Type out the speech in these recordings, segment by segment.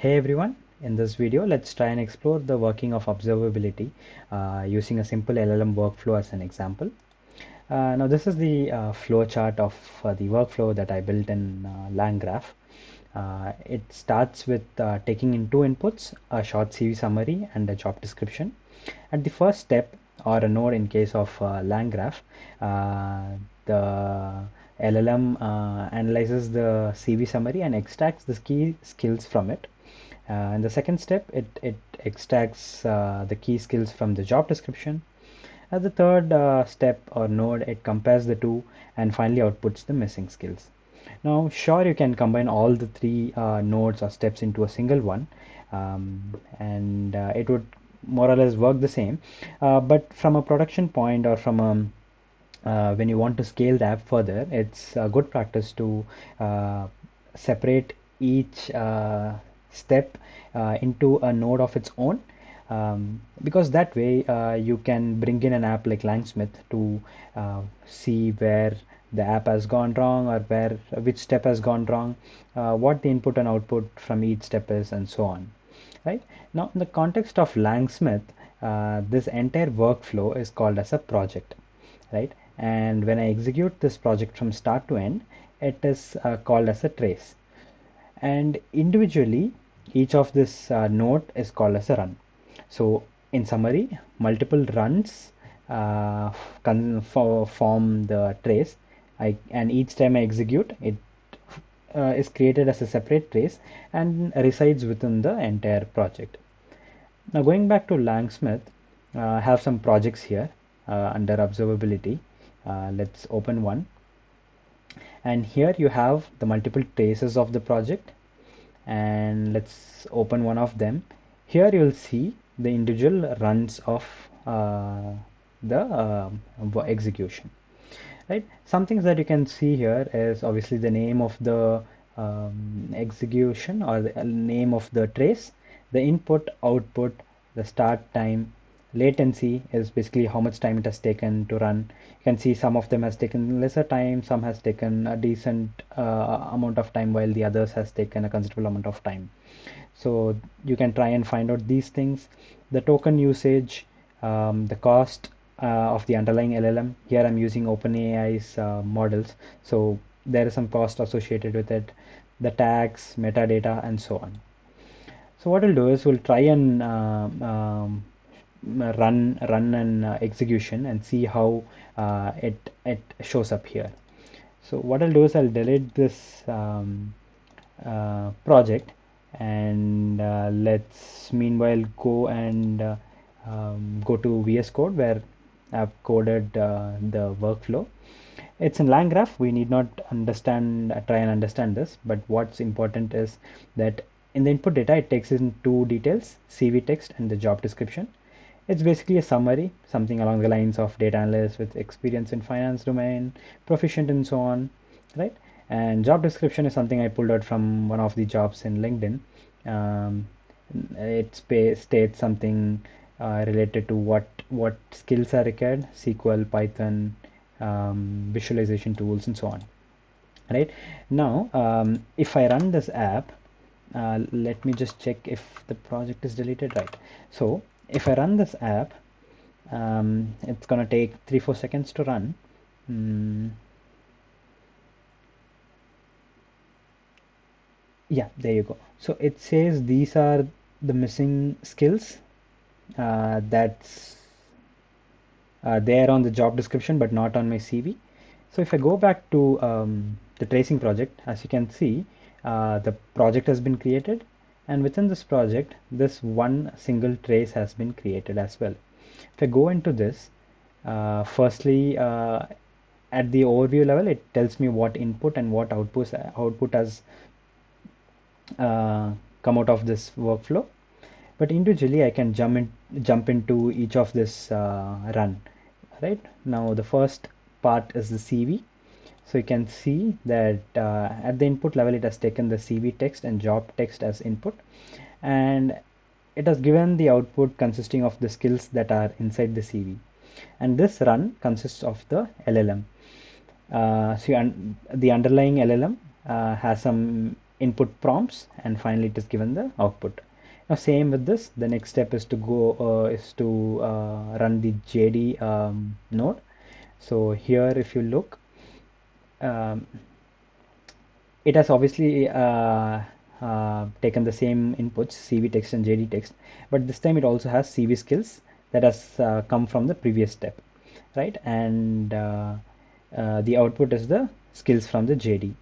Hey everyone, in this video let's try and explore the working of observability using a simple LLM workflow as an example. Now this is the flow chart of the workflow that I built in LangGraph. It starts with taking in two inputs, a short CV summary and a job description. At the first step, or a node in case of LangGraph, the LLM analyzes the CV summary and extracts the key skills from it. In the second step, it extracts the key skills from the job description. At the third step or node, it compares the two and finally outputs the missing skills. Now, sure, you can combine all the three nodes or steps into a single one, and it would more or less work the same. But from a production point or from when you want to scale the app further, it's a good practice to separate each step into a node of its own, because that way you can bring in an app like LangSmith to see where the app has gone wrong or which step has gone wrong, what the input and output from each step is, and so on. Right now, in the context of LangSmith, this entire workflow is called as a project, right? And when I execute this project from start to end, it is called as a trace. And individually, each of this node is called as a run. So in summary, multiple runs form the trace. And each time I execute, it is created as a separate trace and resides within the entire project. Now going back to LangSmith, I have some projects here under observability. Let's open one. And here you have the multiple traces of the project, and let's open one of them. Here you'll see the individual runs of the execution, right? Some things that you can see here is obviously the name of the execution, or the name of the trace, the input, output, the start time. Latency is basically how much time it has taken to run. You can see some of them has taken lesser time, some has taken a decent amount of time, while the others has taken a considerable amount of time. So you can try and find out these things. The token usage, the cost of the underlying LLM. Here I'm using OpenAI's models, so there is some cost associated with it. The tags, metadata, and so on. So what we'll do is we'll try and run an execution and see how it shows up here. So what I'll do is I'll delete this project, and let's meanwhile go and go to VS Code where I've coded the workflow. It's in LangGraph. We need not try and understand this, but what's important is that in the input data, it takes in two details: CV text and the job description. It's basically a summary, something along the lines of data analyst with experience in finance domain, proficient and so on, right? And job description is something I pulled out from one of the jobs in LinkedIn. Um, it states something related to what skills are required: SQL, Python, visualization tools, and so on. Right now, if I run this app, let me just check if the project is deleted. Right. So if I run this app, it's gonna take 3-4 seconds to run. Yeah, there you go. So it says these are the missing skills that's there on the job description but not on my CV. So if I go back to the tracing project, as you can see, the project has been created, and within this project, this one single trace has been created as well. If I go into this, firstly, at the overview level, it tells me what input and what output has uh, come out of this workflow. But individually, I can jump into each of this run. Right now, the first part is the CV. So you can see that at the input level, it has taken the CV text and job text as input, and it has given the output consisting of the skills that are inside the CV. And this run consists of the LLM. The underlying LLM has some input prompts, and finally it is given the output. Now same with this, the next step is to run the JD node. So here if you look, um, it has obviously taken the same inputs, CV text and JD text, but this time it also has CV skills that has come from the previous step, right? And the output is the skills from the JD.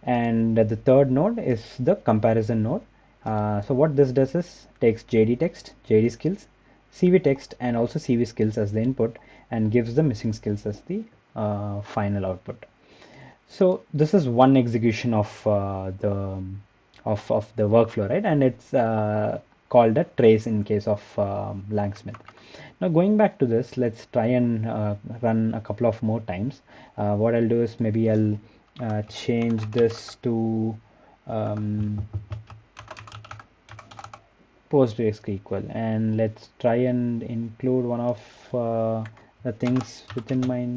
And the third node is the comparison node. So what this does is takes JD text, JD skills, CV text, and also CV skills as the input, and gives the missing skills as the final output. So this is one execution of the workflow, right? And it's called a trace in case of LangSmith. Now going back to this, let's try and run a couple of more times. What I'll do is maybe I'll change this to um, PostgreSQL, and let's try and include one of the things within my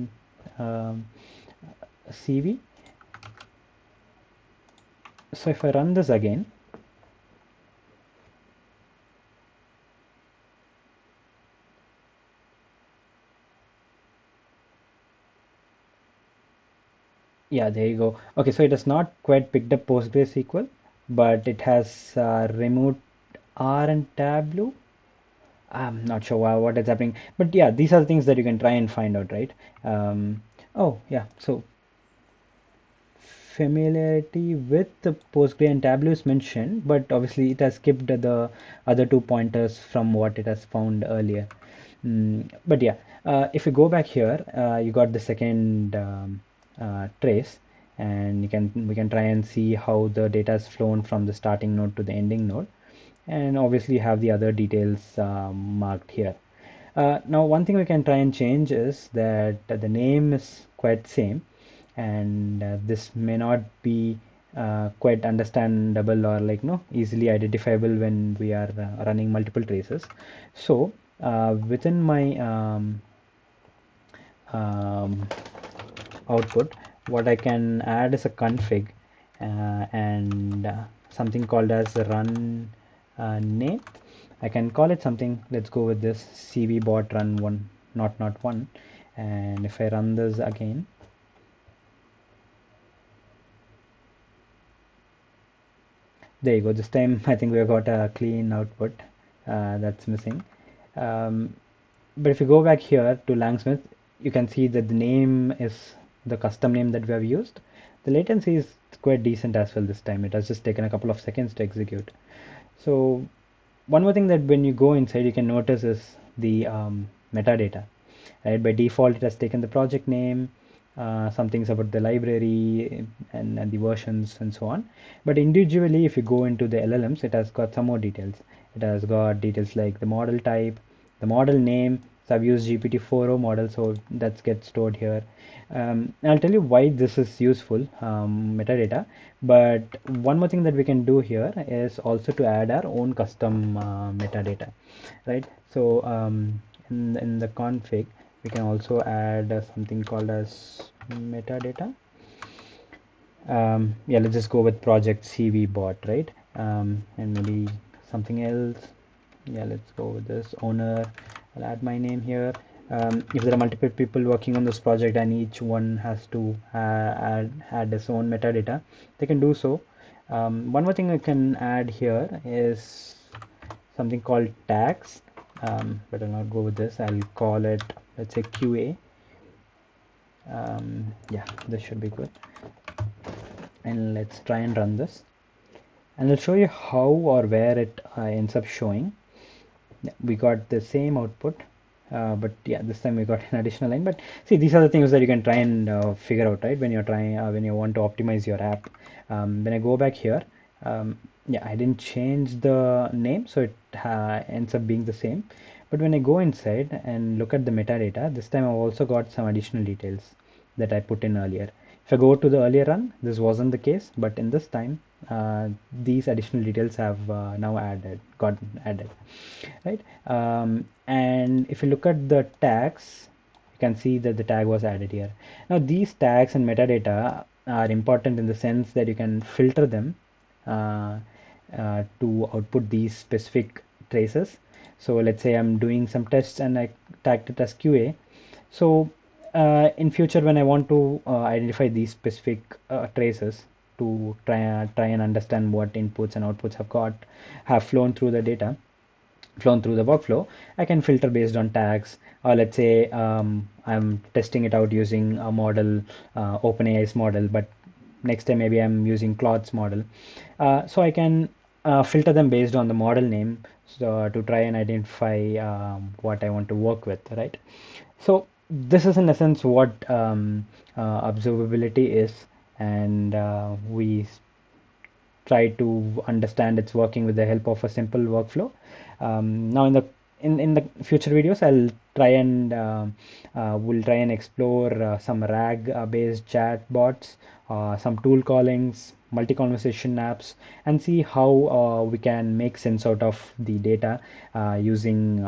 CV. So if I run this again, yeah, there you go. Okay, so it has not quite picked up PostgreSQL, but it has removed R and Tableau. I'm not sure what is happening, but yeah, these are the things that you can try and find out, right? Oh, yeah, so familiarity with the Postgre and Tableau is mentioned, but obviously it has skipped the other two pointers from what it has found earlier. But yeah, if you go back here, you got the second trace, and we can try and see how the data has flown from the starting node to the ending node, and obviously have the other details marked here. Now one thing we can try and change is that the name is quite same, and this may not be quite understandable or like no easily identifiable when we are running multiple traces. So within my um, output, what I can add is a config and something called as run name. I can call it something. Let's go with this CV bot run one, not one. And if I run this again, there you go. This time I think we've got a clean output that's missing. Um, but if you go back here to LangSmith, you can see that the name is the custom name that we have used. The latency is quite decent as well this time. It has just taken a couple of seconds to execute. So one more thing that when you go inside, you can notice is the metadata. Right? By default, it has taken the project name, some things about the library and the versions and so on. But individually, if you go into the LLMs, it has got some more details. It has got details like the model type, the model name. So I've used GPT-4o model, so that gets stored here. I'll tell you why this is useful, metadata. But one more thing that we can do here is also to add our own custom metadata, right? So in the config, we can also add something called as metadata. Yeah, let's just go with project CV bot, right? And maybe something else. Yeah, let's go with this owner. I'll add my name here. If there are multiple people working on this project and each one has to add its own metadata, they can do so. One more thing I can add here is something called tags, but I'll not go with this. I'll call it, let's say, QA. Yeah, this should be good. And let's try and run this, and I'll show you how or where it ends up showing. Yeah, we got the same output, but yeah, this time we got an additional line. But see, these are the things that you can try and figure out, right? When you're trying, when you want to optimize your app. When I go back here, yeah, I didn't change the name, so it ends up being the same. But when I go inside and look at the metadata, this time I've also got some additional details that I put in earlier. If I go to the earlier run, this wasn't the case, but in this time, these additional details have now gotten added, right? And if you look at the tags, you can see that the tag was added here. Now these tags and metadata are important in the sense that you can filter them to output these specific traces. So let's say I'm doing some tests and I tagged it as QA. So in future, when I want to identify these specific traces to try and understand what inputs and outputs have flown through the data, flown through the workflow, I can filter based on tags. Or let's say I'm testing it out using a model, OpenAI's model, but next time maybe I'm using Claude's model. So I can filter them based on the model name, so, to try and identify what I want to work with, right? So this is in essence what observability is, and we try to understand its working with the help of a simple workflow. Now in the future videos, I'll try and we'll try and explore some RAG based chat bots, some tool callings, multi-conversation apps, and see how we can make sense out of the data using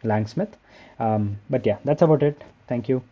LangSmith. But yeah, that's about it. Thank you.